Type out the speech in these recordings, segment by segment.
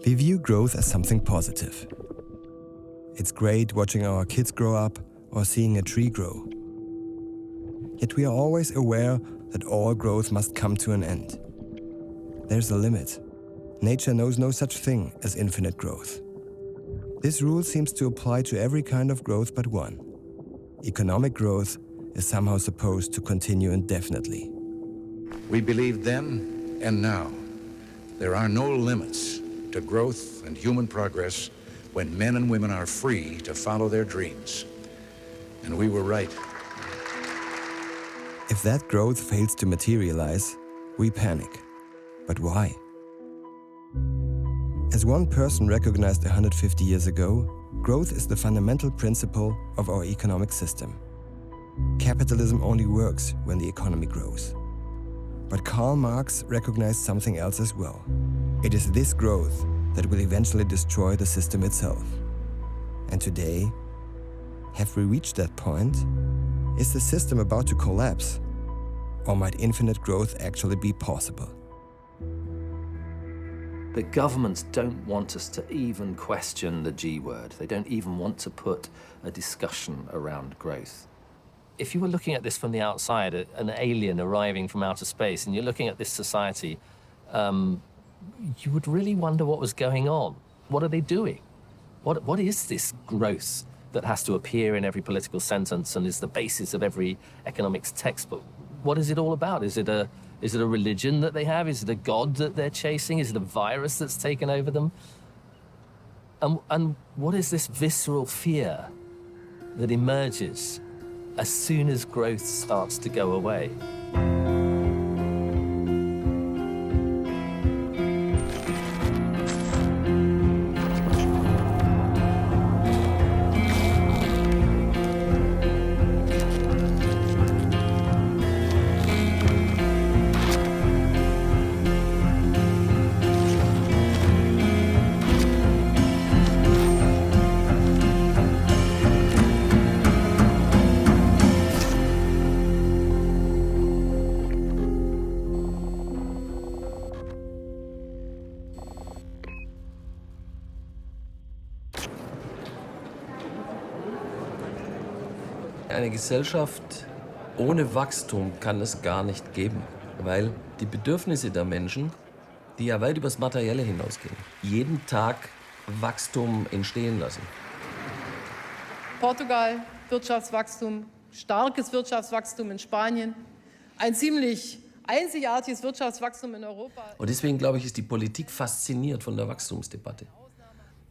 We view growth as something positive. It's great watching our kids grow up or seeing a tree grow. Yet we are always aware that all growth must come to an end. There's a limit. Nature knows no such thing as infinite growth. This rule seems to apply to every kind of growth but one. Economic growth is somehow supposed to continue indefinitely. We believed then and now there are no limits to growth and human progress when men and women are free to follow their dreams. And we were right. If that growth fails to materialize, we panic. But why? As one person recognized 150 years ago, growth is the fundamental principle of our economic system. Capitalism only works when the economy grows. But Karl Marx recognized something else as well. It is this growth that will eventually destroy the system itself. And today, have we reached that point? Is the system about to collapse? Or might infinite growth actually be possible? The governments don't want us to even question the G word. They don't even want to put a discussion around growth. If you were looking at this from the outside, an alien arriving from outer space, and you're looking at this society, you would really wonder what was going on. What are they doing? What is this growth that has to appear in every political sentence and is the basis of every economics textbook? What is it all about? Is it a religion that they have? Is it a god that they're chasing? Is it a virus that's taken over them? And what is this visceral fear that emerges as soon as growth starts to go away? Eine Gesellschaft ohne Wachstum kann es gar nicht geben, weil die Bedürfnisse der Menschen, die ja weit übers Materielle hinausgehen, jeden Tag Wachstum entstehen lassen. Portugal, Wirtschaftswachstum, starkes Wirtschaftswachstum in Spanien, ein ziemlich einzigartiges Wirtschaftswachstum in Europa. Und deswegen, glaube ich, ist die Politik fasziniert von der Wachstumsdebatte,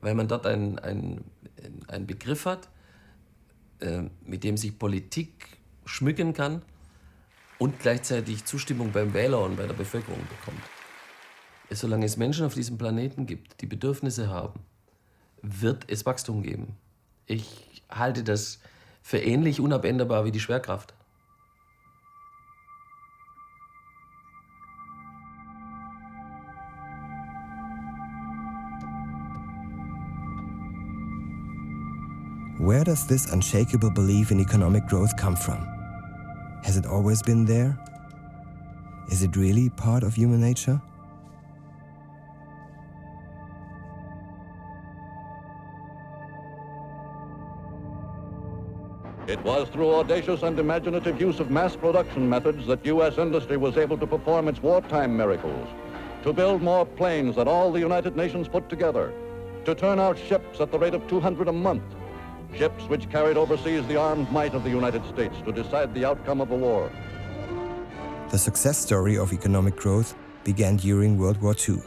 weil man dort einen Begriff hat, mit dem sich Politik schmücken kann und gleichzeitig Zustimmung beim Wähler und bei der Bevölkerung bekommt. Solange es Menschen auf diesem Planeten gibt, die Bedürfnisse haben, wird es Wachstum geben. Ich halte das für ähnlich unabänderbar wie die Schwerkraft. Where does this unshakable belief in economic growth come from? Has it always been there? Is it really part of human nature? It was through audacious and imaginative use of mass production methods that U.S. industry was able to perform its wartime miracles, to build more planes than all the United Nations put together, to turn out ships at the rate of 200 a month, ships which carried overseas the armed might of the United States to decide the outcome of the war. The success story of economic growth began during World War II.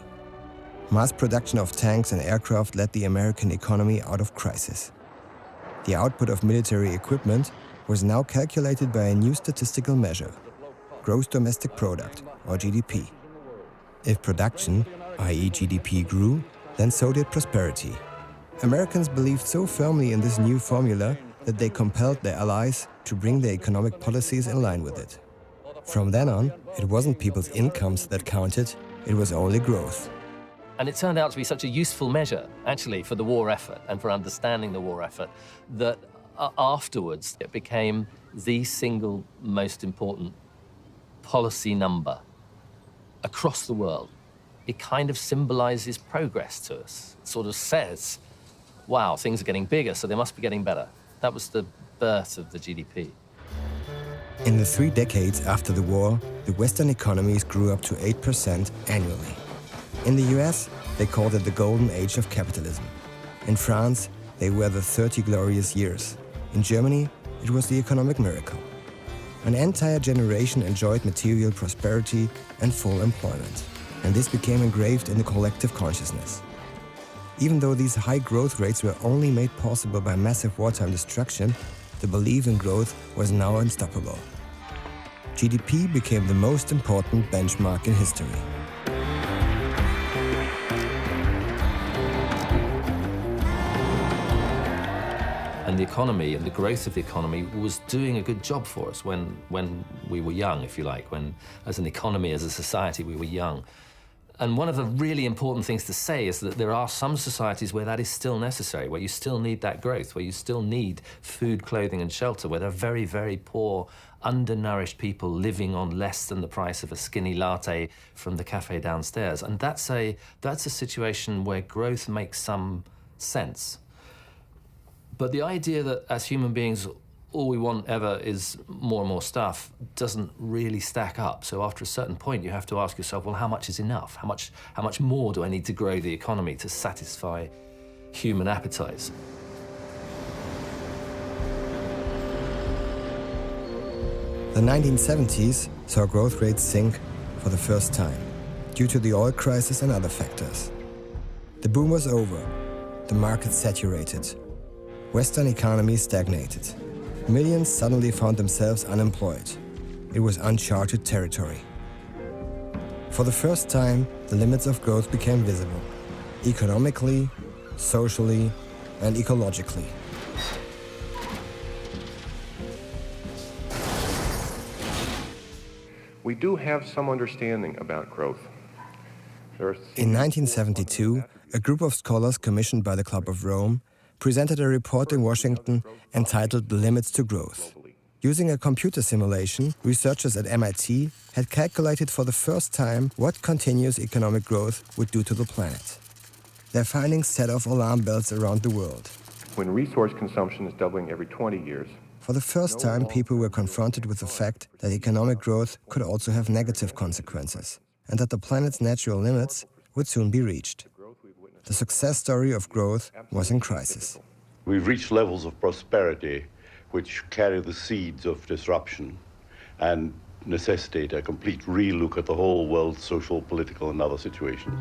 Mass production of tanks and aircraft led the American economy out of crisis. The output of military equipment was now calculated by a new statistical measure, gross domestic product, or GDP. If production, i.e. GDP, grew, then so did prosperity. Americans believed so firmly in this new formula that they compelled their allies to bring their economic policies in line with it. From then on, it wasn't people's incomes that counted, it was only growth. And it turned out to be such a useful measure, actually, for the war effort and for understanding the war effort, that afterwards it became the single most important policy number across the world. it kind of symbolizes progress to us. It sort of says, wow, things are getting bigger, so they must be getting better. That was the birth of the GDP. In the 3 decades after the war, the Western economies grew up to 8% annually. In the US, they called it the golden age of capitalism. In France, they were the 30 glorious years. In Germany, it was the economic miracle. An entire generation enjoyed material prosperity and full employment, and this became engraved in the collective consciousness. Even though these high growth rates were only made possible by massive wartime destruction, the belief in growth was now unstoppable. GDP became the most important benchmark in history. And the economy and the growth of the economy was doing a good job for us when we were young, if you like, when as an economy, as a society, we were young. And one of the really important things to say is that there are some societies where that is still necessary, where you still need that growth, where you still need food, clothing, and shelter, where there are very, very poor, undernourished people living on less than the price of a skinny latte from the cafe downstairs. And that's a situation where growth makes some sense. But the idea that as human beings, all we want ever is more and more stuff doesn't really stack up. So after a certain point, you have to ask yourself, well, how much is enough? How much more do I need to grow the economy to satisfy human appetites? The 1970s saw growth rates sink for the first time, due to the oil crisis and other factors. The boom was over, the market saturated. Western economies stagnated. Millions suddenly found themselves unemployed. It was uncharted territory. For the first time, the limits of growth became visible, economically, socially, and ecologically. We do have some understanding about growth. In 1972, a group of scholars commissioned by the Club of Rome presented a report in Washington entitled The Limits to Growth. Using a computer simulation, researchers at MIT had calculated for the first time what continuous economic growth would do to the planet. Their findings set off alarm bells around the world. When resource consumption is doubling every 20 years, for the first time, people were confronted with the fact that economic growth could also have negative consequences, and that the planet's natural limits would soon be reached. The success story of growth was in crisis. We've reached levels of prosperity which carry the seeds of disruption and necessitate a complete relook at the whole world's social, political, and other situations.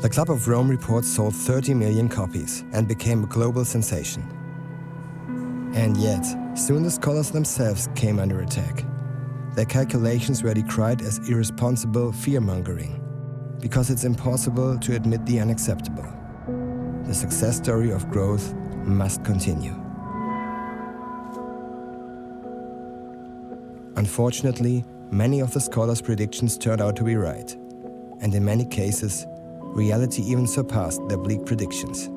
The Club of Rome report sold 30 million copies and became a global sensation. And yet, soon the scholars themselves came under attack. Their calculations were decried as irresponsible fear-mongering, because it's impossible to admit the unacceptable. The success story of growth must continue. Unfortunately, many of the scholars' predictions turned out to be right, and in many cases, reality even surpassed their bleak predictions.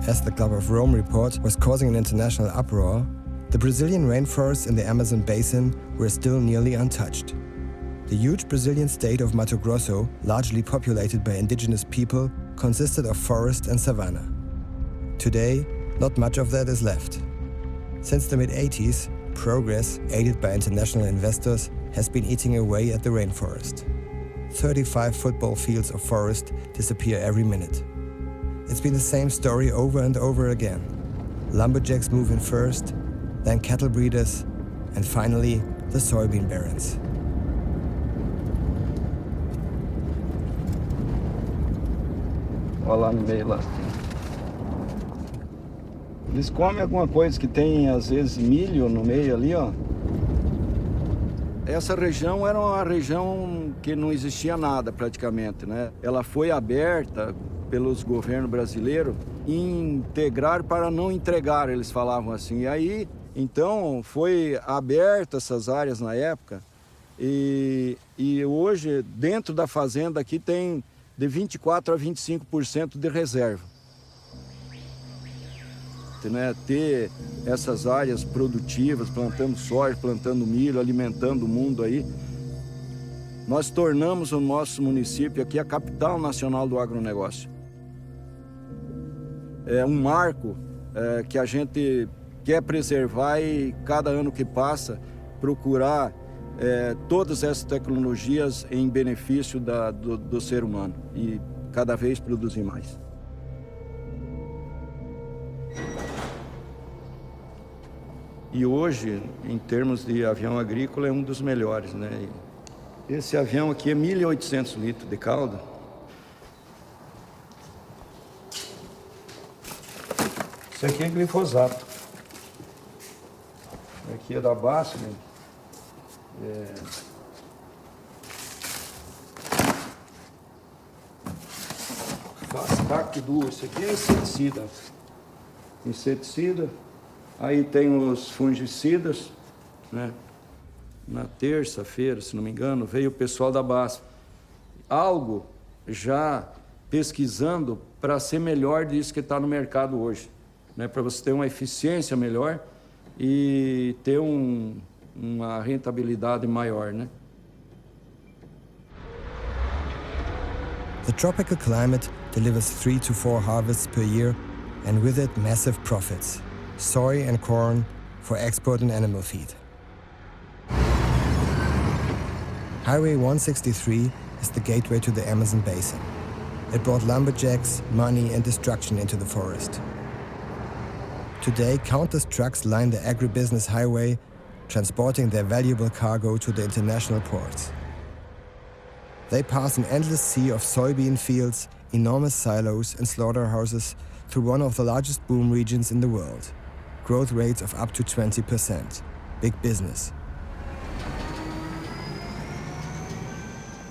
As the Club of Rome report was causing an international uproar, the Brazilian rainforests in the Amazon basin were still nearly untouched. The huge Brazilian state of Mato Grosso, largely populated by indigenous people, consisted of forest and savanna. Today, not much of that is left. Since the mid-80s, progress, aided by international investors, has been eating away at the rainforest. 35 football fields of forest disappear every minute. It's been the same story over and over again. Lumberjacks move in first, then cattle breeders, and finally the soybean barons. Eles comem alguma coisa que tem, às vezes, milho no meio ali, ó. Essa região era uma região que não existia nada praticamente, né? Ela foi aberta pelos governos brasileiros integrar para não entregar, eles falavam assim. E aí, então, foi aberta essas áreas na época e hoje, dentro da fazenda aqui, tem de 24% a 25% de reserva. Né? Ter essas áreas produtivas, plantando soja, plantando milho, alimentando o mundo aí. Nós tornamos o nosso município aqui a capital nacional do agronegócio. É um marco que a gente quer preservar e cada ano que passa procurar todas essas tecnologias em benefício do ser humano e cada vez produzir mais. E hoje, em termos de avião agrícola, é um dos melhores, né? Esse avião aqui é 1.800 litros de calda. Isso aqui é glifosato. Aqui é da Basso, né? Fastac duo. Isso aqui é inseticida. Inseticida. Aí tem os fungicidas, né? Na terça-feira, se não me engano, veio o pessoal da BASF. Algo já pesquisando para ser melhor disso que está no mercado hoje, né? Para você ter uma eficiência melhor e ter uma rentabilidade maior, né? The tropical climate delivers 3 to 4 harvests per year and with it massive profits. Soy and corn for export and animal feed. Highway 163 is the gateway to the Amazon basin. It brought lumberjacks, money and destruction into the forest. Today, countless trucks line the agribusiness highway, transporting their valuable cargo to the international ports. They pass an endless sea of soybean fields, enormous silos and slaughterhouses through one of the largest boom regions in the world. Growth rates of up to 20%. Big business.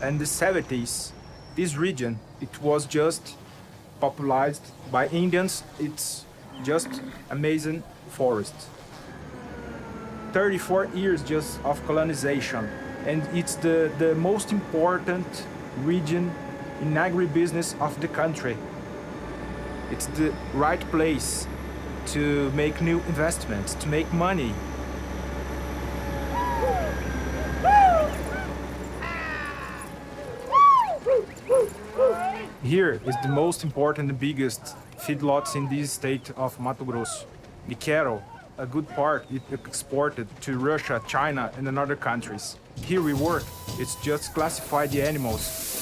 In the 70s, this region, it was just populated by Indians. It's just amazing forest. 34 years just of colonization. And it's the most important region in agribusiness of the country. It's the right place to make new investments, to make money. Here is the most important and biggest feedlots in this state of Mato Grosso. The cattle, a good part, is exported to Russia, China, and other countries. Here we work, it's just classify the animals.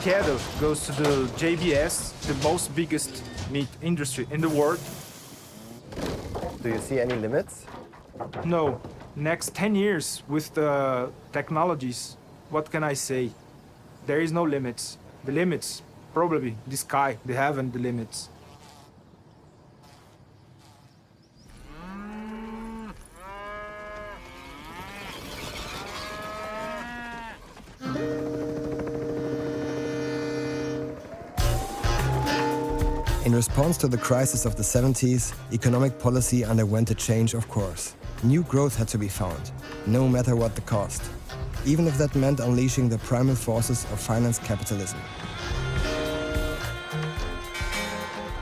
Cattle goes to the JBS, the most biggest meat industry in the world. Do you see any limits? No. Next 10 years with the technologies, what can I say? There is no limits. The limits, probably the sky, the heaven, the limits. In response to the crisis of the 70s, economic policy underwent a change of course. New growth had to be found, no matter what the cost, even if that meant unleashing the primal forces of finance capitalism.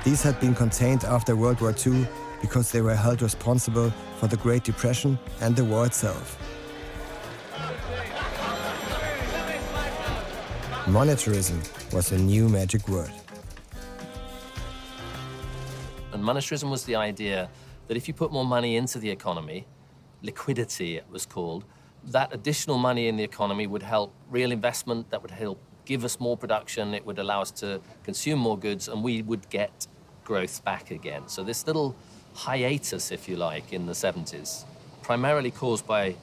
These had been contained after World War II because they were held responsible for the Great Depression and the war itself. Monetarism was a new magic word. And monetarism was the idea that if you put more money into the economy, liquidity it was called, that additional money in the economy would help real investment, that would help give us more production, it would allow us to consume more goods, and we would get growth back again. So this little hiatus, if you like, in the 70s, primarily caused by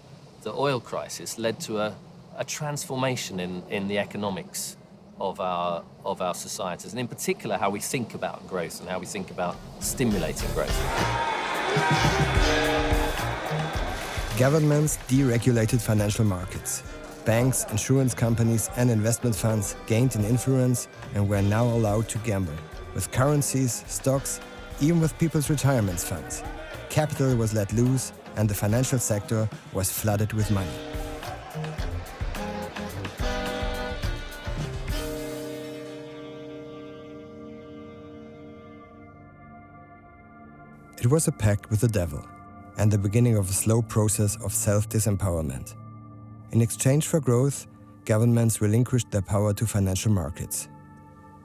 the oil crisis, led to a a transformation in the economics of our societies, and in particular how we think about growth and how we think about stimulating growth. Governments deregulated financial markets. Banks, insurance companies, and investment funds gained in influence and were now allowed to gamble with currencies, stocks, even with people's retirement funds. Capital was let loose, and the financial sector was flooded with money. It was a pact with the devil, and the beginning of a slow process of self-disempowerment. In exchange for growth, governments relinquished their power to financial markets.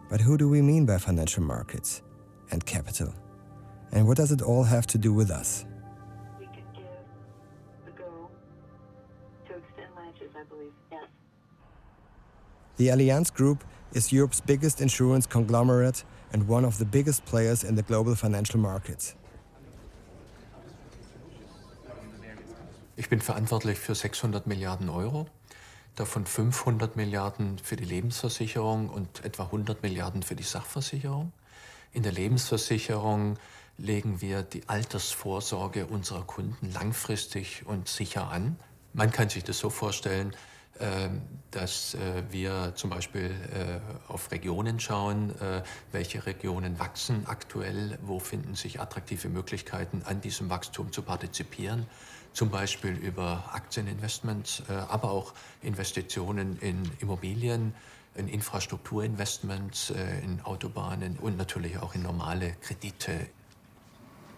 But who do we mean by financial markets and capital? And what does it all have to do with us? We could give the go to extend latches, I believe, yes. The Allianz Group is Europe's biggest insurance conglomerate and one of the biggest players in the global financial markets. Ich bin verantwortlich für 600 Milliarden Euro, davon 500 Milliarden für die Lebensversicherung und etwa 100 Milliarden für die Sachversicherung. In der Lebensversicherung legen wir die Altersvorsorge unserer Kunden langfristig und sicher an. Man kann sich das so vorstellen, dass wir zum Beispiel auf Regionen schauen, welche Regionen wachsen aktuell, wo finden sich attraktive Möglichkeiten, an diesem Wachstum zu partizipieren. Zum Beispiel über Aktieninvestments, aber auch Investitionen in Immobilien, in Infrastrukturinvestments, in Autobahnen und natürlich auch in normale Kredite.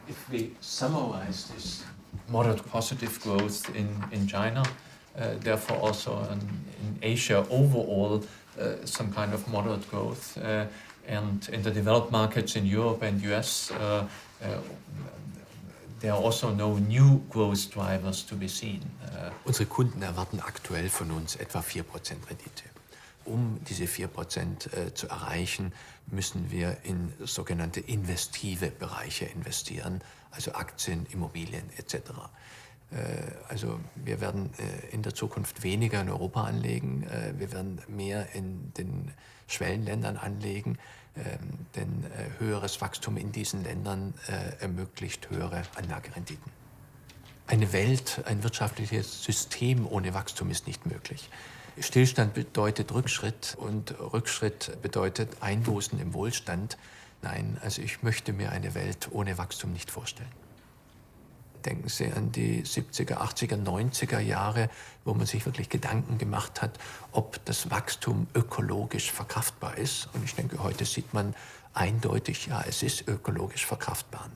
If we summarize this moderate positive growth in China, therefore also in Asia overall some kind of moderate growth, and in the developed markets in Europe and U.S. There are also no new growth drivers to be seen. Unsere Kunden erwarten aktuell von uns etwa 4% Rendite. Um diese 4% zu erreichen, müssen wir in sogenannte investive Bereiche investieren, also Aktien, Immobilien etc. Also wir werden in der Zukunft weniger in Europa anlegen, wir werden mehr in den Schwellenländern anlegen, denn höheres Wachstum in diesen Ländern ermöglicht höhere Anlagerenditen. Eine Welt, ein wirtschaftliches System ohne Wachstum ist nicht möglich. Stillstand bedeutet Rückschritt und Rückschritt bedeutet Einbußen im Wohlstand. Nein, also ich möchte mir eine Welt ohne Wachstum nicht vorstellen. Denken Sie an die 70er, 80er, 90er Jahre, wo man sich wirklich Gedanken gemacht hat, ob das Wachstum ökologisch verkraftbar ist. Und ich denke, heute sieht man eindeutig, ja, es ist ökologisch verkraftbar.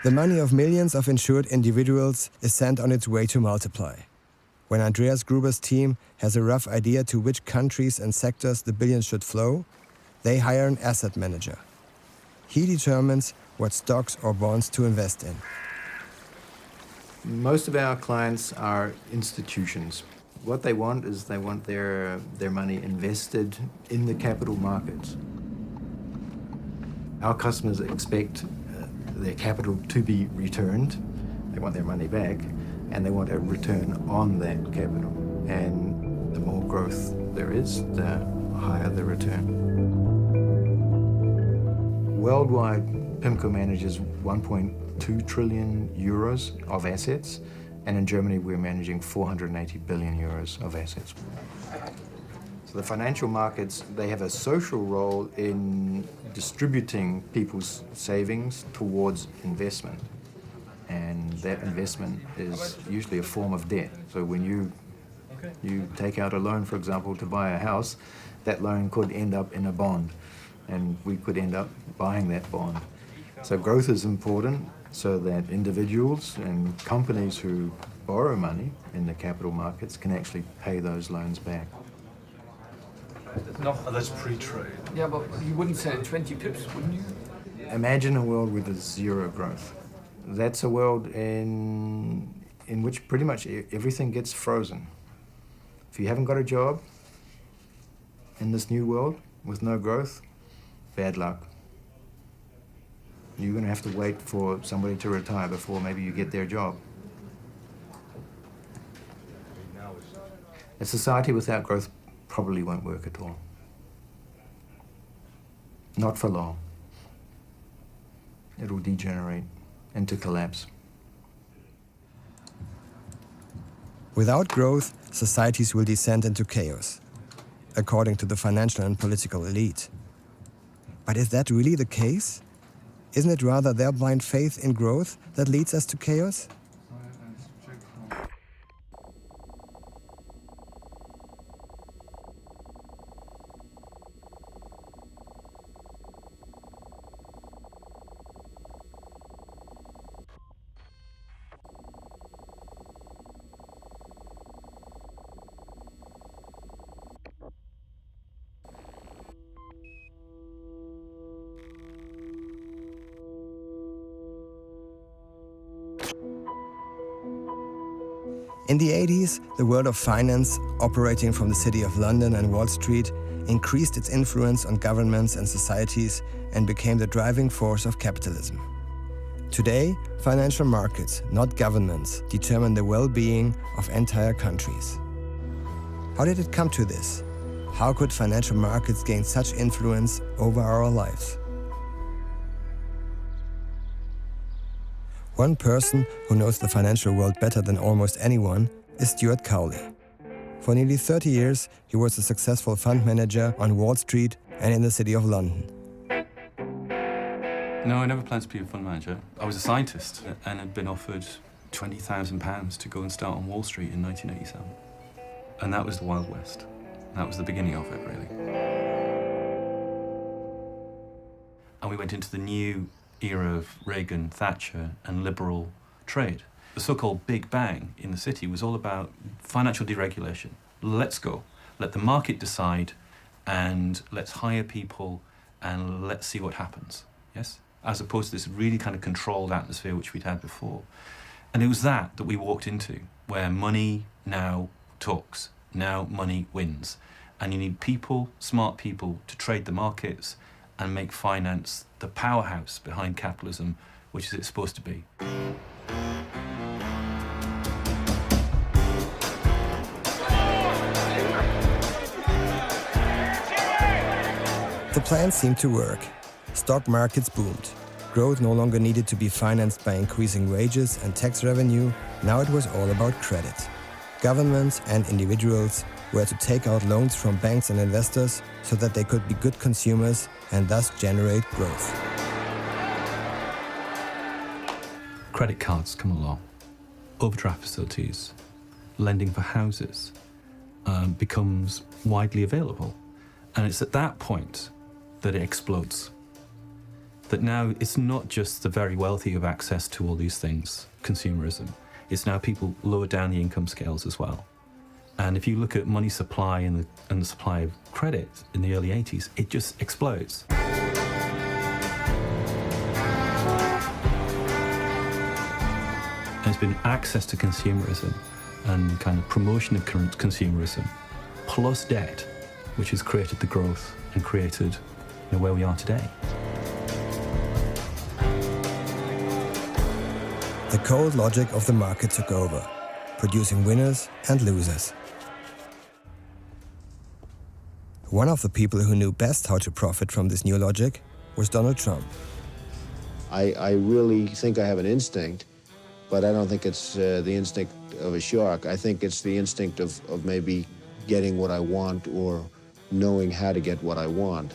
The money of millions of insured individuals is sent on its way to multiply. When Andreas Gruber's team has a rough idea to which countries and sectors the billions should flow, they hire an asset manager. He determines what stocks or bonds to invest in. Most of our clients are institutions. What they want is they want their money invested in the capital markets. Our customers expect their capital to be returned. They want their money back, and they want a return on that capital. And the more growth there is, the higher the return. Worldwide, PIMCO manages 1.2 trillion euros of assets, and in Germany we're managing 480 billion euros of assets. So the financial markets, they have a social role in distributing people's savings towards investment. And that investment is usually a form of debt. So when you take out a loan, for example, to buy a house, that loan could end up in a bond, and we could end up buying that bond. So growth is important so that individuals and companies who borrow money in the capital markets can actually pay those loans back. That's pre-trade. Yeah, but you wouldn't say 20 pips, wouldn't you? Imagine a world with zero growth. That's a world in which pretty much everything gets frozen. If you haven't got a job in this new world with no growth, bad luck. You're going to have to wait for somebody to retire before maybe you get their job. A society without growth probably won't work at all. Not for long. It will degenerate into collapse. Without growth, societies will descend into chaos, according to the financial and political elite. But is that really the case? Isn't it rather their blind faith in growth that leads us to chaos? In the 80s, the world of finance, operating from the City of London and Wall Street, increased its influence on governments and societies and became the driving force of capitalism. Today, financial markets, not governments, determine the well-being of entire countries. How did it come to this? How could financial markets gain such influence over our lives? One person who knows the financial world better than almost anyone is Stuart Cowley. For nearly 30 years, he was a successful fund manager on Wall Street and in the City of London. No, I never planned to be a fund manager. I was a scientist and had been offered £20,000 to go and start on Wall Street in 1987. And that was the Wild West. That was the beginning of it, really. And we went into the new era of Reagan, Thatcher, and liberal trade. The so-called Big Bang in the city was all about financial deregulation. Let's go. Let the market decide, and let's hire people, and let's see what happens. Yes? As opposed to this really kind of controlled atmosphere which we'd had before. And it was that we walked into, where money now talks. Now money wins. And you need people, smart people, to trade the markets and make finance the powerhouse behind capitalism, which is it's supposed to be. The plan seemed to work. Stock markets boomed. Growth no longer needed to be financed by increasing wages and tax revenue. Now it was all about credit. Governments and individuals were to take out loans from banks and investors so that they could be good consumers and thus generate growth. Credit cards come along, overdraft facilities, lending for houses becomes widely available. And it's at that point that it explodes. That now it's not just the very wealthy who have access to all these things, consumerism. It's now people lower down the income scales as well. And if you look at money supply and the supply of credit in the early 80s, it just explodes. And it's been access to consumerism and kind of promotion of consumerism, plus debt, which has created the growth and created where we are today. The cold logic of the market took over, producing winners and losers. One of the people who knew best how to profit from this new logic was Donald Trump. I really think I have an instinct, but I don't think it's the instinct of a shark. I think it's the instinct of maybe getting what I want or knowing how to get what I want.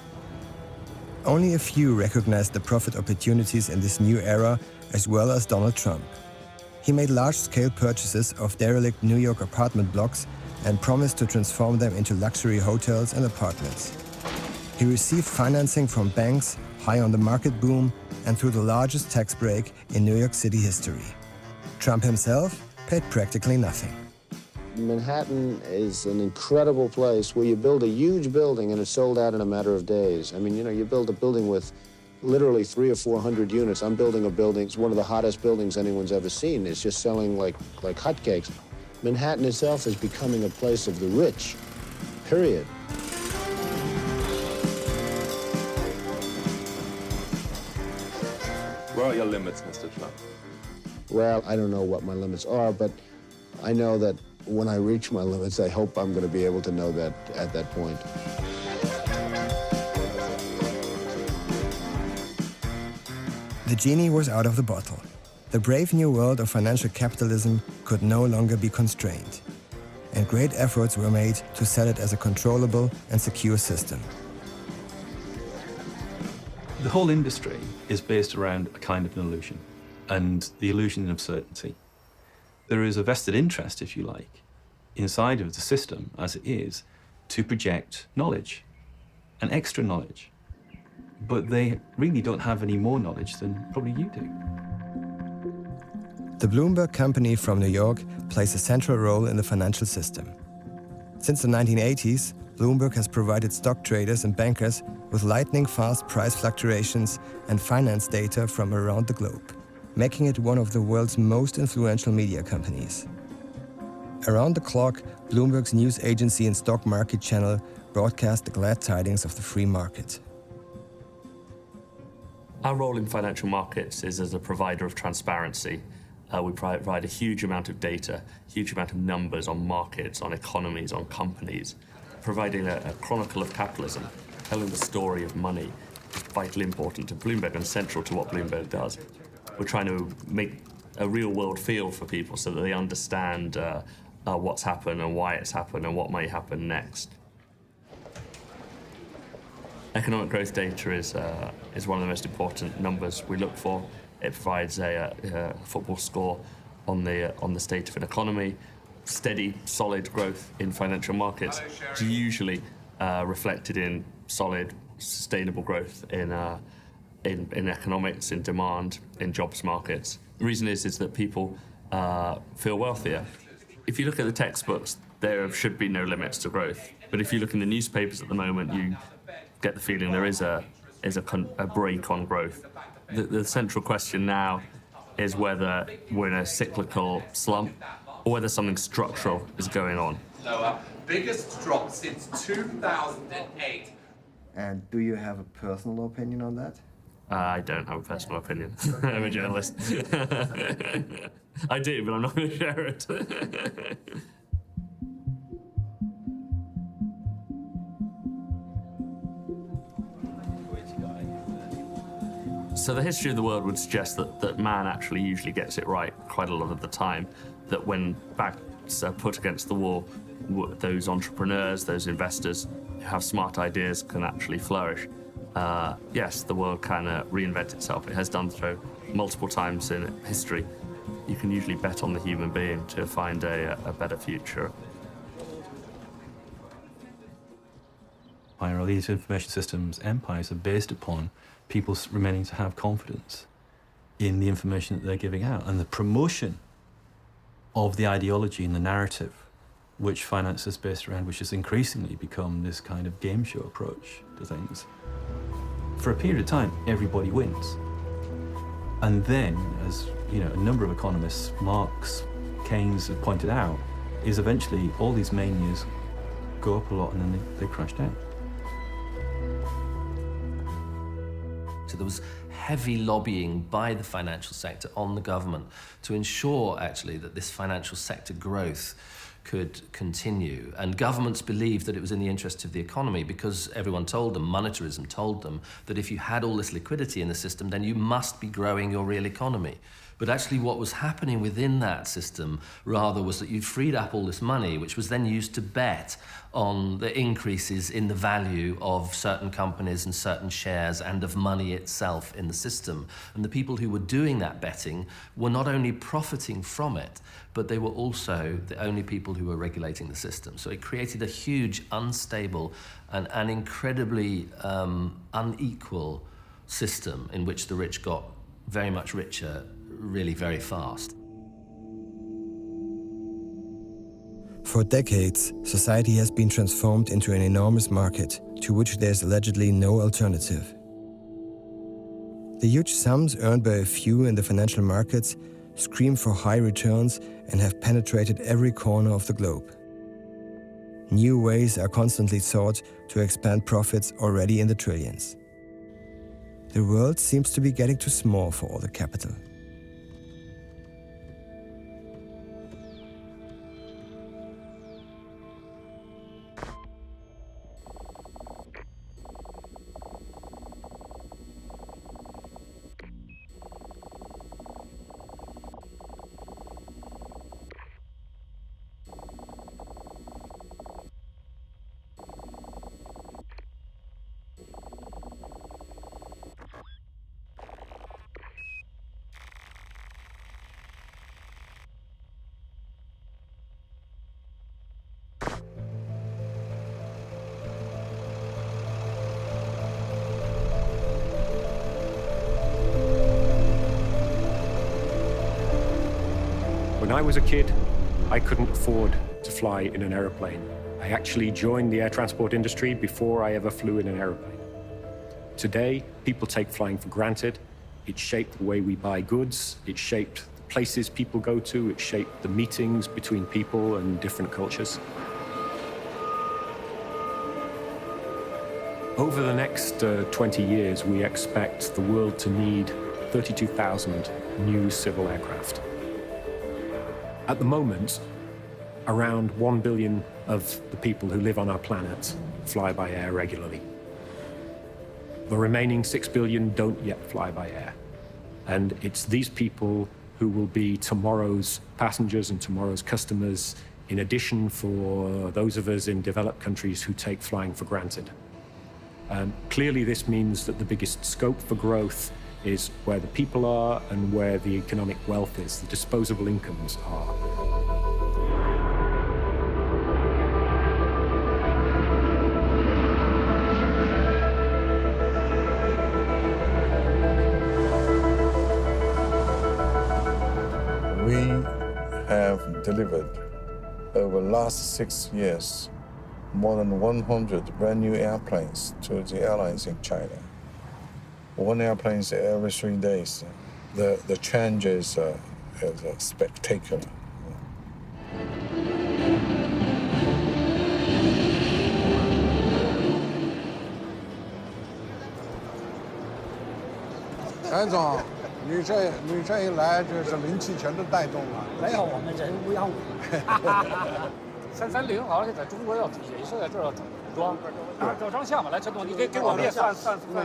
Only a few recognized the profit opportunities in this new era, as well as Donald Trump. He made large-scale purchases of derelict New York apartment blocks and promised to transform them into luxury hotels and apartments. He received financing from banks, high on the market boom, and through the largest tax break in New York City history. Trump himself paid practically nothing. Manhattan is an incredible place where you build a huge building and it's sold out in a matter of days. I mean, you build a building with literally 300 or 400 units. I'm building a building, it's one of the hottest buildings anyone's ever seen. It's just selling like hotcakes. Manhattan itself is becoming a place of the rich, period. Where are your limits, Mr. Trump? Well, I don't know what my limits are, but I know that when I reach my limits, I hope I'm going to be able to know that at that point. The genie was out of the bottle. The brave new world of financial capitalism could no longer be constrained, and great efforts were made to sell it as a controllable and secure system. The whole industry is based around a kind of an illusion, and the illusion of certainty. There is a vested interest, if you like, inside of the system as it is, to project knowledge, and extra knowledge. But they really don't have any more knowledge than probably you do. The Bloomberg company from New York plays a central role in the financial system. Since the 1980s, Bloomberg has provided stock traders and bankers with lightning-fast price fluctuations and finance data from around the globe, making it one of the world's most influential media companies. Around the clock, Bloomberg's news agency and stock market channel broadcast the glad tidings of the free market. Our role in financial markets is as a provider of transparency. We provide a huge amount of data, huge amount of numbers on markets, on economies, on companies. Providing a chronicle of capitalism, telling the story of money, is vitally important to Bloomberg and central to what Bloomberg does. We're trying to make a real-world feel for people so that they understand what's happened and why it's happened and what may happen next. Economic growth data is one of the most important numbers we look for. It provides a football score on the state of an economy. Steady, solid growth in financial markets is usually reflected in solid, sustainable growth in economics, in demand, in jobs markets. The reason is that people feel wealthier. If you look at the textbooks, there should be no limits to growth. But if you look in the newspapers at the moment, you get the feeling there is a break on growth. The central question now is whether we're in a cyclical slump or whether something structural is going on. Lower, biggest drop since 2008. And do you have a personal opinion on that? I don't have a personal opinion. I'm a journalist. I do, but I'm not going to share it. So the history of the world would suggest that man actually usually gets it right quite a lot of the time, that when backs are put against the wall, those entrepreneurs, those investors who have smart ideas can actually flourish. Yes, the world can reinvent itself. It has done so multiple times in history. You can usually bet on the human being to find a better future. All these information systems empires are based upon people remaining to have confidence in the information that they're giving out and the promotion of the ideology and the narrative which finance is based around, which has increasingly become this kind of game show approach to things. For a period of time, everybody wins. And then, as a number of economists, Marx, Keynes have pointed out, is eventually all these manias go up a lot and then they crash down. So there was heavy lobbying by the financial sector on the government to ensure, actually, that this financial sector growth could continue. And governments believed that it was in the interest of the economy because everyone told them, monetarism told them, that if you had all this liquidity in the system, then you must be growing your real economy. But actually what was happening within that system, rather, was that you'd freed up all this money, which was then used to bet on the increases in the value of certain companies and certain shares and of money itself in the system. And the people who were doing that betting were not only profiting from it, but they were also the only people who were regulating the system. So it created a huge, unstable and incredibly unequal system in which the rich got very much richer really very fast. For decades, society has been transformed into an enormous market to which there's allegedly no alternative. The huge sums earned by a few in the financial markets scream for high returns and have penetrated every corner of the globe. New ways are constantly sought to expand profits already in the trillions. The world seems to be getting too small for all the capital. When I was a kid, I couldn't afford to fly in an aeroplane. I actually joined the air transport industry before I ever flew in an aeroplane. Today, people take flying for granted. It shaped the way we buy goods. It shaped the places people go to. It shaped the meetings between people and different cultures. Over the next 20 years, we expect the world to need 32,000 new civil aircraft. At the moment, around 1 billion of the people who live on our planet fly by air regularly. The remaining 6 billion don't yet fly by air. And it's these people who will be tomorrow's passengers and tomorrow's customers, in addition for those of us in developed countries who take flying for granted. Clearly, this means that the biggest scope for growth is where the people are and where the economic wealth is, the disposable incomes are. We have delivered over the last 6 years more than 100 brand new airplanes to the airlines in China. One airplane is every 3 days. The change is spectacular.韩总，你这一来，这是灵气全都带动了。没有，我们人无养武。330好像在中国要也是在这儿整装，照张相吧。来，陈总，你给我们也算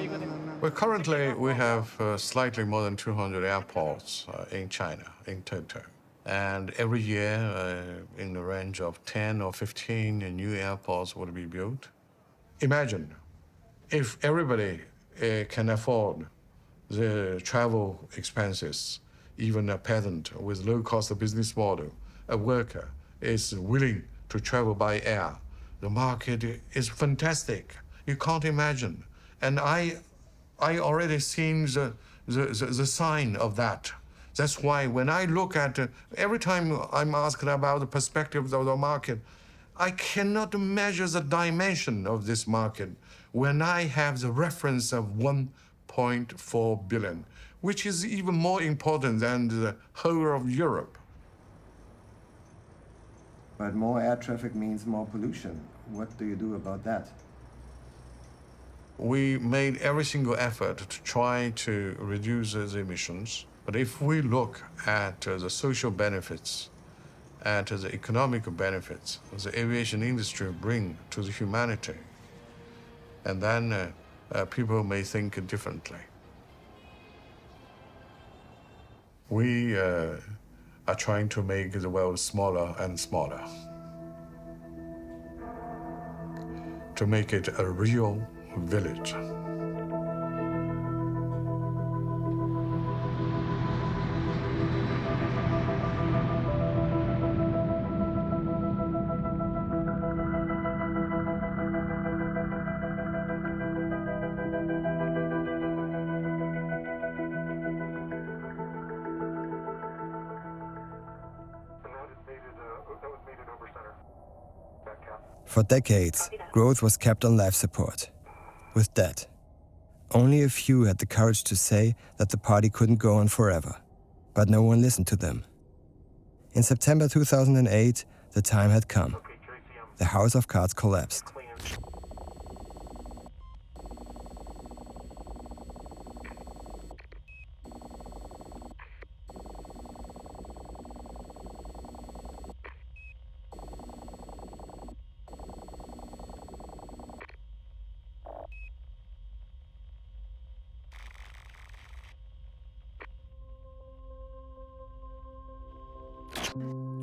一个那个。Well, currently we have slightly more than 200 airports in China in total. And every year, in the range of 10 or 15 new airports will be built. Imagine if everybody can afford the travel expenses, even a peasant with low-cost business model, a worker is willing to travel by air. The market is fantastic. You can't imagine. And I already seen the sign of that. That's why when I look at, every time I'm asked about the perspective of the market, I cannot measure the dimension of this market when I have the reference of 1.4 billion, which is even more important than the whole of Europe. But more air traffic means more pollution. What do you do about that? We made every single effort to try to reduce those emissions. But if we look at the social benefits, at the economic benefits the aviation industry bring to the humanity, and then people may think differently. We are trying to make the world smaller and smaller, to make it a real village. For decades, growth was kept on life support, with debt. Only a few had the courage to say that the party couldn't go on forever, but no one listened to them. In September 2008, the time had come. The House of Cards collapsed.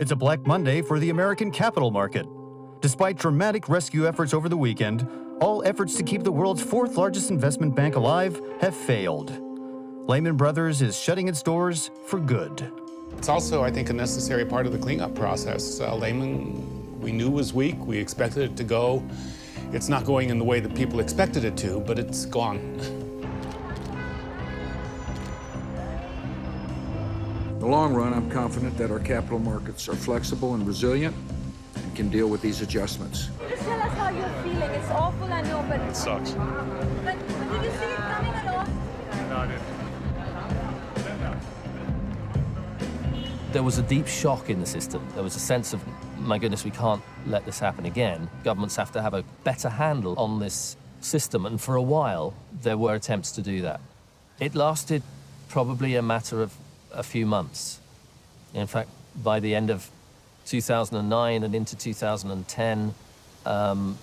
It's a Black Monday for the American capital market. Despite dramatic rescue efforts over the weekend, all efforts to keep the world's fourth largest investment bank alive have failed. Lehman Brothers is shutting its doors for good. It's also, I think, a necessary part of the cleanup process. Lehman, we knew was weak. We expected it to go. It's not going in the way that people expected it to, but it's gone. the long run, I'm confident that our capital markets are flexible and resilient and can deal with these adjustments. Just tell us how you're feeling. It's awful, I know, but... It sucks. But did you see it coming at all? No, I didn't. There was a deep shock in the system. There was a sense of, my goodness, we can't let this happen again. Governments have to have a better handle on this system, and for a while, there were attempts to do that. It lasted probably a matter of a few months. In fact, by the end of 2009 and into 2010, the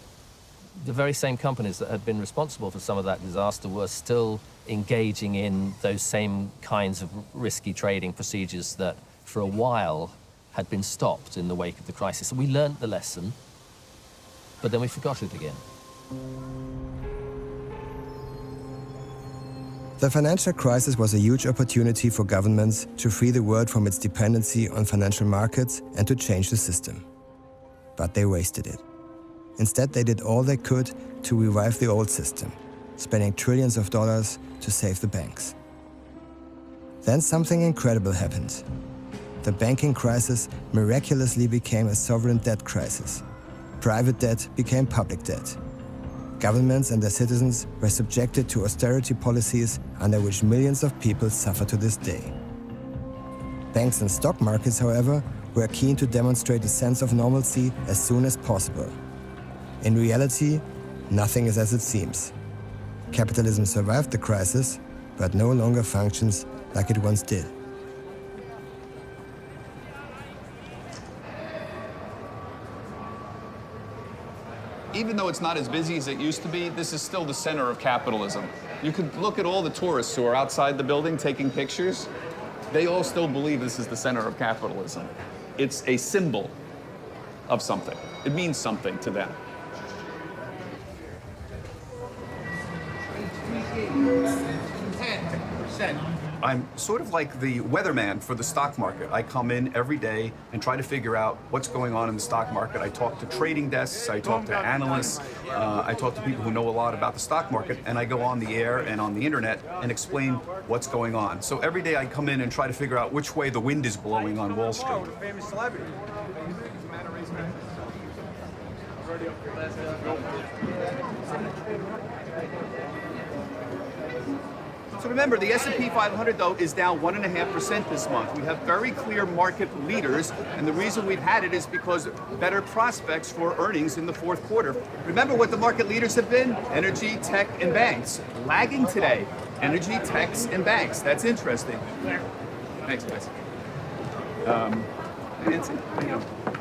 very same companies that had been responsible for some of that disaster were still engaging in those same kinds of risky trading procedures that for a while had been stopped in the wake of the crisis. So we learned the lesson, but then we forgot it again. The financial crisis was a huge opportunity for governments to free the world from its dependency on financial markets and to change the system. But they wasted it. Instead, they did all they could to revive the old system, spending trillions of dollars to save the banks. Then something incredible happened. The banking crisis miraculously became a sovereign debt crisis. Private debt became public debt. Governments and their citizens were subjected to austerity policies under which millions of people suffer to this day. Banks and stock markets, however, were keen to demonstrate a sense of normalcy as soon as possible. In reality, nothing is as it seems. Capitalism survived the crisis, but no longer functions like it once did. Even though it's not as busy as it used to be, this is still the center of capitalism. You could look at all the tourists who are outside the building taking pictures. They all still believe this is the center of capitalism. It's a symbol of something. It means something to them. I'm sort of like the weatherman for the stock market. I come in every day and try to figure out what's going on in the stock market. I talk to trading desks, I talk to analysts, I talk to people who know a lot about the stock market, and I go on the air and on the internet and explain what's going on. So every day I come in and try to figure out which way the wind is blowing on Wall Street. Famous celebrity. So remember, the S&P 500, though, is down 1.5% this month. We have very clear market leaders, and the reason we've had it is because better prospects for earnings in the fourth quarter. Remember what the market leaders have been? Energy, tech, and banks. Lagging today, energy, techs, and banks. That's interesting. Thanks, guys. Nancy, you know.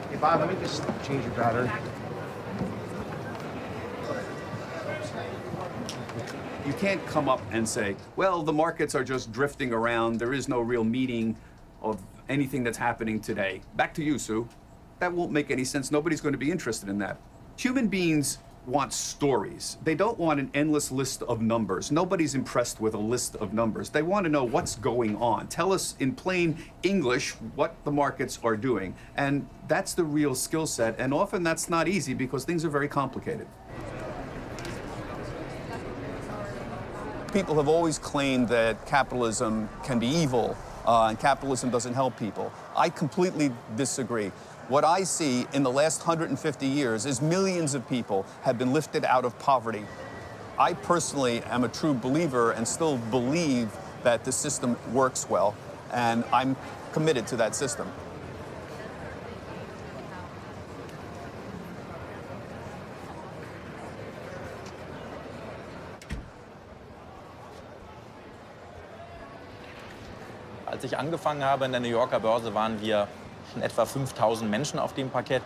Hey, Bob, let me just change your battery. You can't come up and say, well, the markets are just drifting around. There is no real meaning of anything that's happening today. Back to you, Sue. That won't make any sense. Nobody's going to be interested in that. Human beings want stories. They don't want an endless list of numbers. Nobody's impressed with a list of numbers. They want to know what's going on. Tell us in plain English what the markets are doing. And that's the real skill set. And often that's not easy because things are very complicated. People have always claimed that capitalism can be evil and capitalism doesn't help people. I completely disagree. What I see in the last 150 years is millions of people have been lifted out of poverty. I personally am a true believer and still believe that the system works well, and I'm committed to that system. Als ich angefangen habe in der New Yorker Börse, waren wir etwa 5.000 Menschen auf dem Parkett.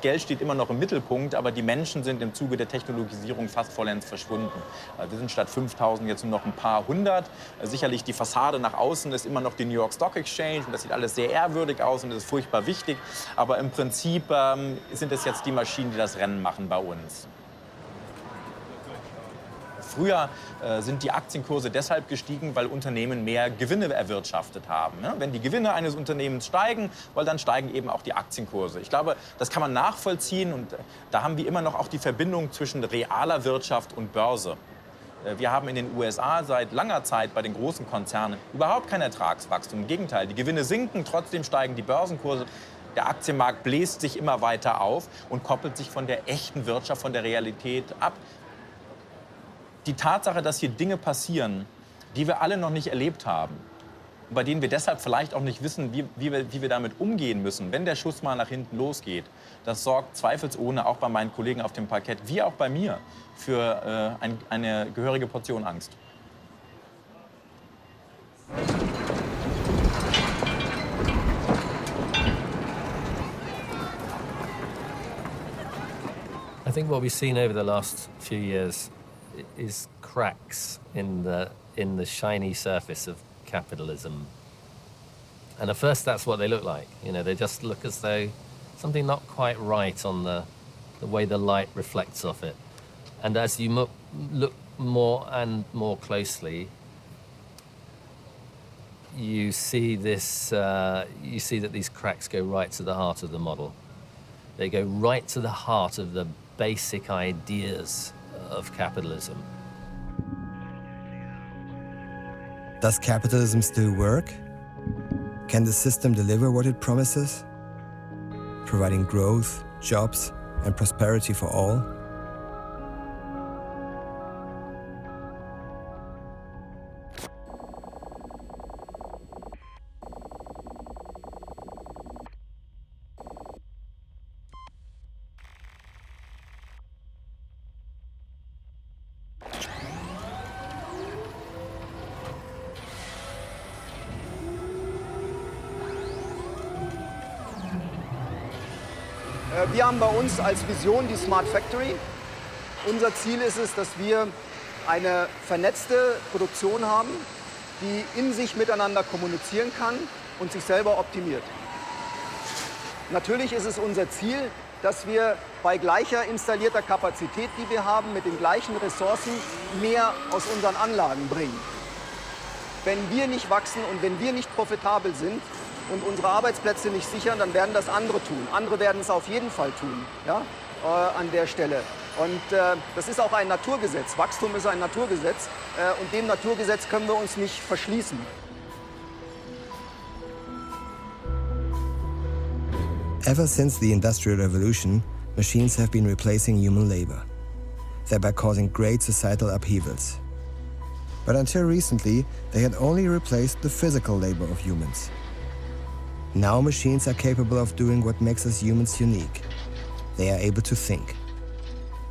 Geld steht immer noch im Mittelpunkt, aber die Menschen sind im Zuge der Technologisierung fast vollends verschwunden. Wir sind statt 5.000 jetzt nur noch ein paar hundert. Sicherlich die Fassade nach außen ist immer noch die New York Stock Exchange und das sieht alles sehr ehrwürdig aus und das ist furchtbar wichtig. Aber im Prinzip sind es jetzt die Maschinen, die das Rennen machen bei uns. Früher sind die Aktienkurse deshalb gestiegen, weil Unternehmen mehr Gewinne erwirtschaftet haben. Wenn die Gewinne eines Unternehmens steigen, weil dann steigen eben auch die Aktienkurse. Ich glaube, das kann man nachvollziehen und da haben wir immer noch auch die Verbindung zwischen realer Wirtschaft und Börse. Wir haben in den USA seit langer Zeit bei den großen Konzernen überhaupt kein Ertragswachstum. Im Gegenteil, die Gewinne sinken, trotzdem steigen die Börsenkurse. Der Aktienmarkt bläst sich immer weiter auf und koppelt sich von der echten Wirtschaft, von der Realität ab. Die Tatsache, dass hier Dinge passieren, die wir alle noch nicht erlebt haben, bei denen wir deshalb vielleicht auch nicht wissen, wie wir damit umgehen müssen, wenn der Schuss mal nach hinten losgeht, das sorgt zweifelsohne auch bei meinen Kollegen auf dem Parkett, wie auch bei mir, für eine gehörige Portion Angst. I think what we've seen over the last few years is cracks in the shiny surface of capitalism. And at first that's what they look like. You know, they just look as though something not quite right on the way the light reflects off it. And as you look more and more closely, you see this. You see that these cracks go right to the heart of the model. They go right to the heart of the basic ideas of capitalism. Does capitalism still work? Can the system deliver what it promises? Providing growth, jobs, and prosperity for all? Wir haben bei uns als Vision die Smart Factory. Unser Ziel ist es, dass wir eine vernetzte Produktion haben, die in sich miteinander kommunizieren kann und sich selber optimiert. Natürlich ist es unser Ziel, dass wir bei gleicher installierter Kapazität, die wir haben, mit den gleichen Ressourcen mehr aus unseren Anlagen bringen. Wenn wir nicht wachsen und wenn wir nicht profitabel sind und unsere Arbeitsplätze nicht sichern, dann werden das andere tun. Andere werden es auf jeden Fall tun, ja, an der Stelle. Und das ist auch ein Naturgesetz. Wachstum ist ein Naturgesetz. Und dem Naturgesetz können wir uns nicht verschließen. Ever since the Industrial Revolution, machines have been replacing human labor, thereby causing great societal upheavals. But until recently, they had only replaced the physical labor of humans. Now machines are capable of doing what makes us humans unique. They are able to think.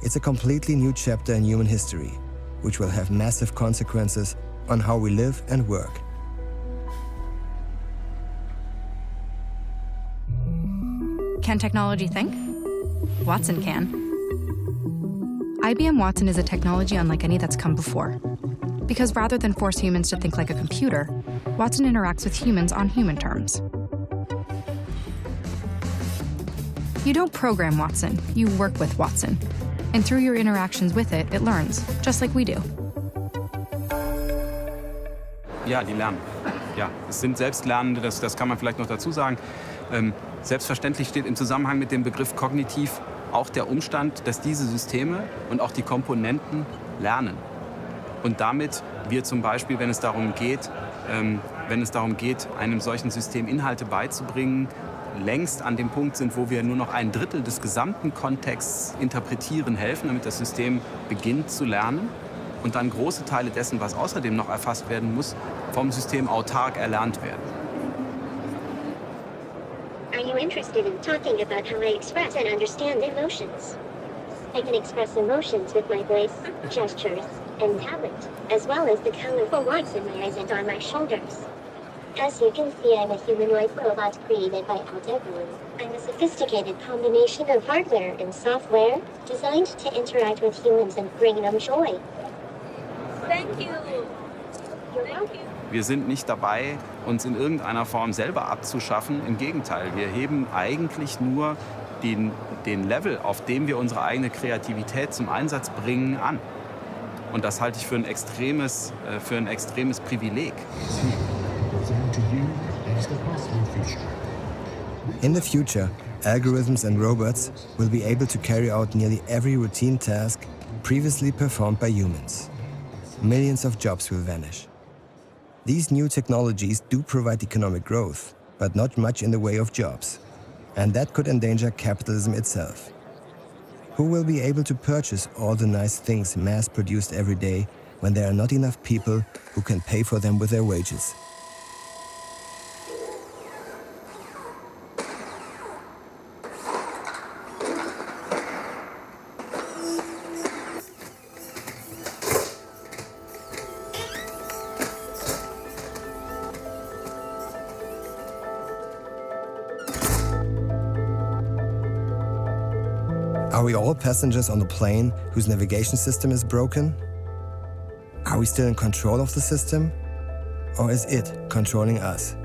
It's a completely new chapter in human history, which will have massive consequences on how we live and work. Can technology think? Watson can. IBM Watson is a technology unlike any that's come before. Because rather than force humans to think like a computer, Watson interacts with humans on human terms. You don't program Watson, you work with Watson. And through your interactions with it, it learns, just like we do. Ja, die lernen. Ja, es sind Selbstlernende, das kann man vielleicht noch dazu sagen. Selbstverständlich steht im Zusammenhang mit dem Begriff kognitiv auch der Umstand, dass diese Systeme und auch die Komponenten lernen. Und damit wir zum Beispiel, wenn es darum geht, einem solchen System Inhalte beizubringen, längst an dem Punkt sind, wo wir nur noch 1/3 des gesamten Kontexts interpretieren helfen, damit das System beginnt zu lernen und dann große Teile dessen, was außerdem noch erfasst werden muss, vom System autark erlernt werden. Are you interested in talking about how I express and understand emotions? I can express emotions with my voice, gestures, and talent, as well as the colorful lights in my eyes and on my shoulders. As you can see, I'm a humanoid robot created by Algorithmic. I'm a sophisticated combination of hardware and software designed to interact with humans and bring them joy. Thank you. You're welcome. Wir sind nicht dabei, uns in irgendeiner Form selber abzuschaffen. Im Gegenteil, wir heben eigentlich nur den Level, auf dem wir unsere eigene Kreativität zum Einsatz bringen, an. Und das halte ich für ein extremes Privileg. In the future, algorithms and robots will be able to carry out nearly every routine task previously performed by humans. millions of jobs will vanish. These new technologies do provide economic growth, but not much in the way of jobs. And that could endanger capitalism itself. Who will be able to purchase all the nice things mass-produced every day when there are not enough people who can pay for them with their wages? Are we all passengers on the plane whose navigation system is broken? Are we still in control of the system? Or is it controlling us?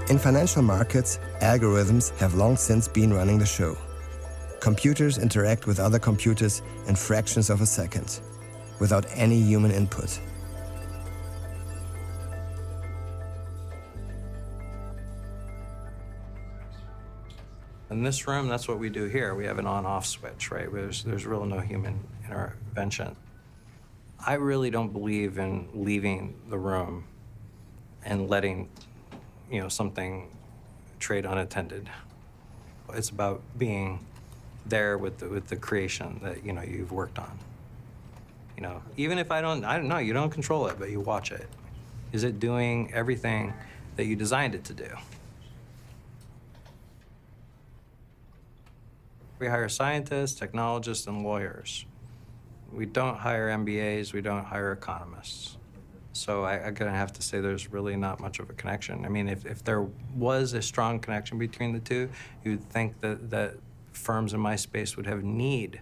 In financial markets, algorithms have long since been running the show. Computers interact with other computers in fractions of a second, without any human input. In this room, that's what we do here. We have an on-off switch, right? There's really no human intervention. I really don't believe in leaving the room and letting something trade unattended. It's about being there with the creation that you've worked on. Even if I don't know, you don't control it, but you watch it. Is it doing everything that you designed it to do? We hire scientists, technologists, and lawyers. We don't hire MBAs, we don't hire economists. So I'm gonna have to say there's really not much of a connection. I mean, if there was a strong connection between the two, you'd think that firms in my space would have need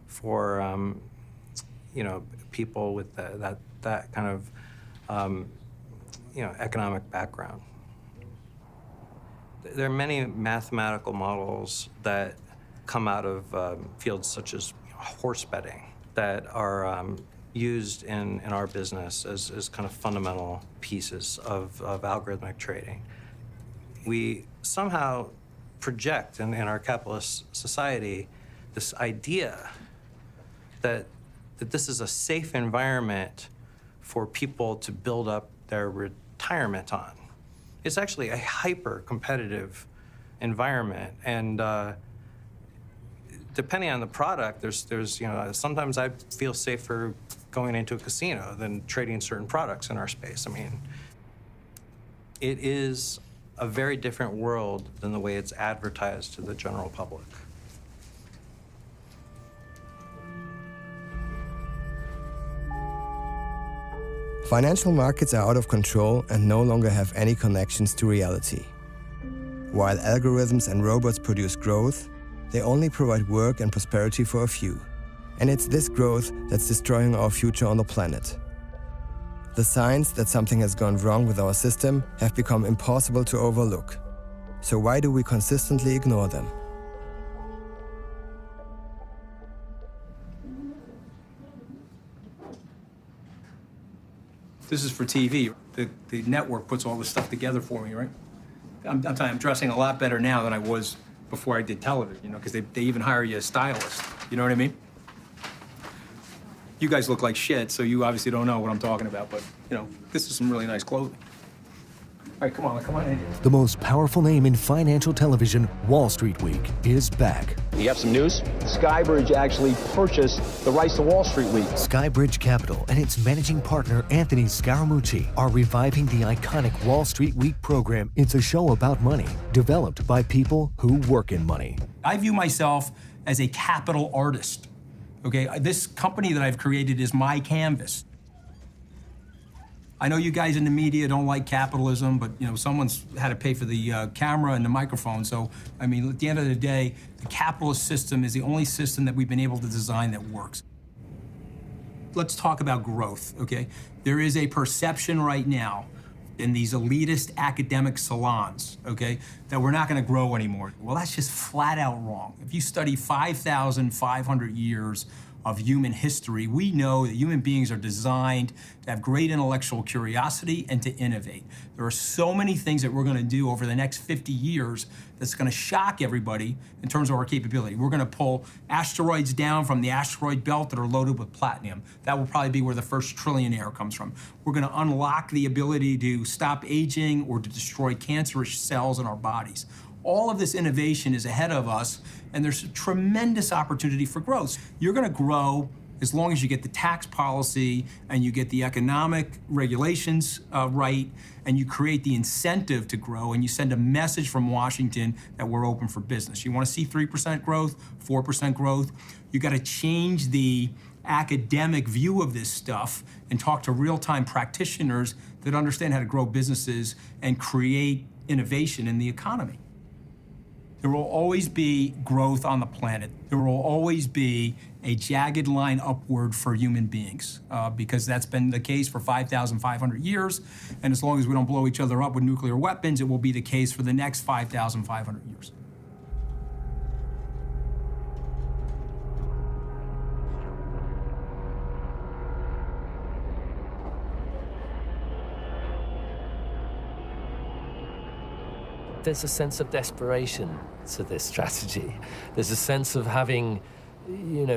for, people with that kind of, economic background. There are many mathematical models that come out of fields such as horse betting that are used in our business as kind of fundamental pieces of algorithmic trading. We somehow project in our capitalist society this idea that this is a safe environment for people to build up their retirement on. It's actually a hyper-competitive environment, and depending on the product, there's sometimes I feel safer going into a casino than trading certain products in our space. I mean, it is a very different world than the way it's advertised to the general public. Financial markets are out of control and no longer have any connections to reality. While algorithms and robots produce growth, they only provide work and prosperity for a few. And it's this growth that's destroying our future on the planet. The signs that something has gone wrong with our system have become impossible to overlook. So why do we consistently ignore them? This is for TV. The network puts all this stuff together for me, right? I'm telling you, I'm dressing a lot better now than I was before I did television, because they even hire you a stylist. You know what I mean? You guys look like shit, so you obviously don't know what I'm talking about, but, this is some really nice clothing. All right, come on in. The most powerful name in financial television, Wall Street Week, is back. You have some news? Skybridge actually purchased the rights to Wall Street Week. Skybridge Capital and its managing partner, Anthony Scaramucci, are reviving the iconic Wall Street Week program. It's a show about money, developed by people who work in money. I view myself as a capital artist, okay? This company that I've created is my canvas. I know you guys in the media don't like capitalism, but someone's had to pay for the camera and the microphone. So, I mean, at the end of the day, the capitalist system is the only system that we've been able to design that works. Let's talk about growth, okay? There is a perception right now in these elitist academic salons, okay, that we're not gonna grow anymore. Well, that's just flat out wrong. If you study 5,500 years of human history, we know that human beings are designed to have great intellectual curiosity and to innovate. There are so many things that we're gonna do over the next 50 years that's gonna shock everybody in terms of our capability. We're gonna pull asteroids down from the asteroid belt that are loaded with platinum. That will probably be where the first trillionaire comes from. We're gonna unlock the ability to stop aging or to destroy cancerous cells in our bodies. All of this innovation is ahead of us, and there's a tremendous opportunity for growth. You're gonna grow as long as you get the tax policy and you get the economic regulations right, and you create the incentive to grow, and you send a message from Washington that we're open for business. You wanna see 3% growth, 4% growth, you gotta change the academic view of this stuff and talk to real-time practitioners that understand how to grow businesses and create innovation in the economy. There will always be growth on the planet. There will always be a jagged line upward for human beings because that's been the case for 5,500 years. And as long as we don't blow each other up with nuclear weapons, it will be the case for the next 5,500 years. There's a sense of desperation to this strategy. There's a sense of having,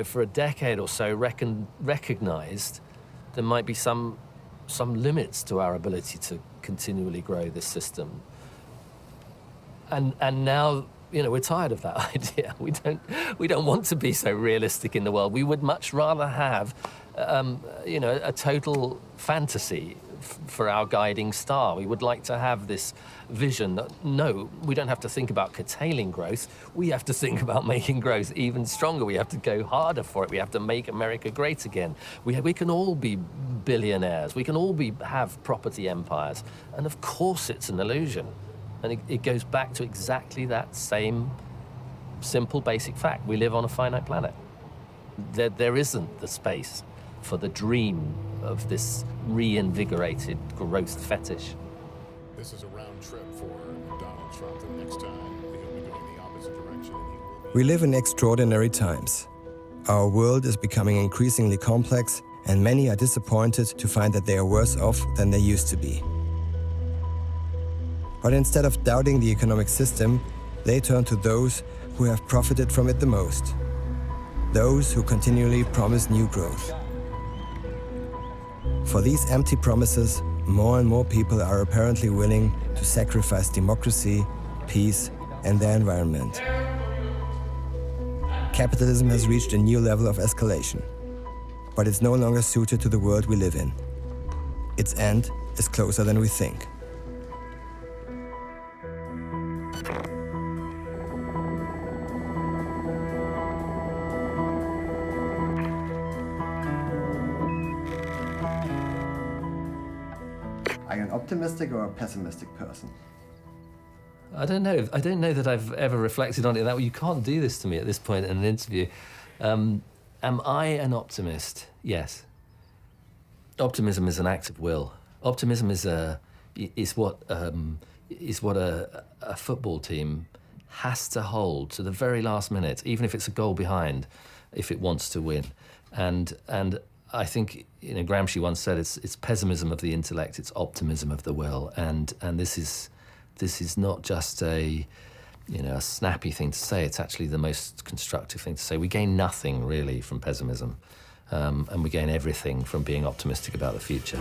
for a decade or so recognized there might be some limits to our ability to continually grow this system. And now, we're tired of that idea. We don't want to be so realistic in the world. We would much rather have, a total fantasy for our guiding star. We would like to have this vision that, no, we don't have to think about curtailing growth. We have to think about making growth even stronger. We have to go harder for it. We have to make America great again. We can all be billionaires. We can all have property empires. And of course it's an illusion. And it goes back to exactly that same simple, basic fact. We live on a finite planet. There isn't the space for the dream of this reinvigorated growth fetish. This is a round trip for Donald Trump. The next time he'll be going the opposite direction. We live in extraordinary times. Our world is becoming increasingly complex, and many are disappointed to find that they are worse off than they used to be. But instead of doubting the economic system, they turn to those who have profited from it the most. Those who continually promise new growth. For these empty promises, more and more people are apparently willing to sacrifice democracy, peace, and their environment. Capitalism has reached a new level of escalation, but it's no longer suited to the world we live in. Its end is closer than we think. Are you an optimistic or a pessimistic person? I don't know. I don't know that I've ever reflected on it that way. You can't do this to me at this point in an interview. Am I an optimist? Yes. Optimism is an act of will. Optimism is what a football team has to hold to the very last minute, even if it's a goal behind, if it wants to win. And I think Gramsci once said it's pessimism of the intellect, it's optimism of the will, and this is not just a snappy thing to say. It's actually the most constructive thing to say. We gain nothing really from pessimism, and we gain everything from being optimistic about the future.